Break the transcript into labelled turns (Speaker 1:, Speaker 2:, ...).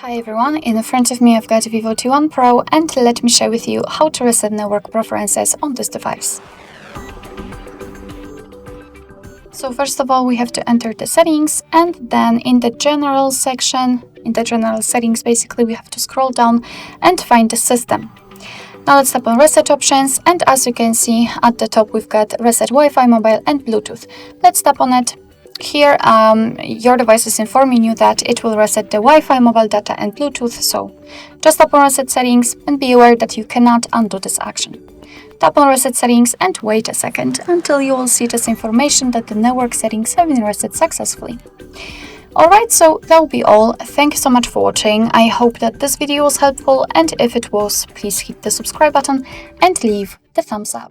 Speaker 1: Hi everyone, in front of me I've got Vivo T1 Pro and let me share with you how to reset network preferences on this device. So first of all we have to enter the settings, and then in the general section, in the general settings basically we have to scroll down and find the system. Now let's tap on reset options, and as you can see at the top we've got reset Wi-Fi, mobile and Bluetooth. Let's tap on it. Here, your device is informing you that it will reset the Wi-Fi, mobile data and Bluetooth, so just tap on reset settings and be aware that you cannot undo this action. Tap on reset settings and wait a second until you will see this information that the network settings have been reset successfully. Alright, so that will be all. Thank you so much for watching. I hope that this video was helpful, and if it was, please hit the subscribe button and leave the thumbs up.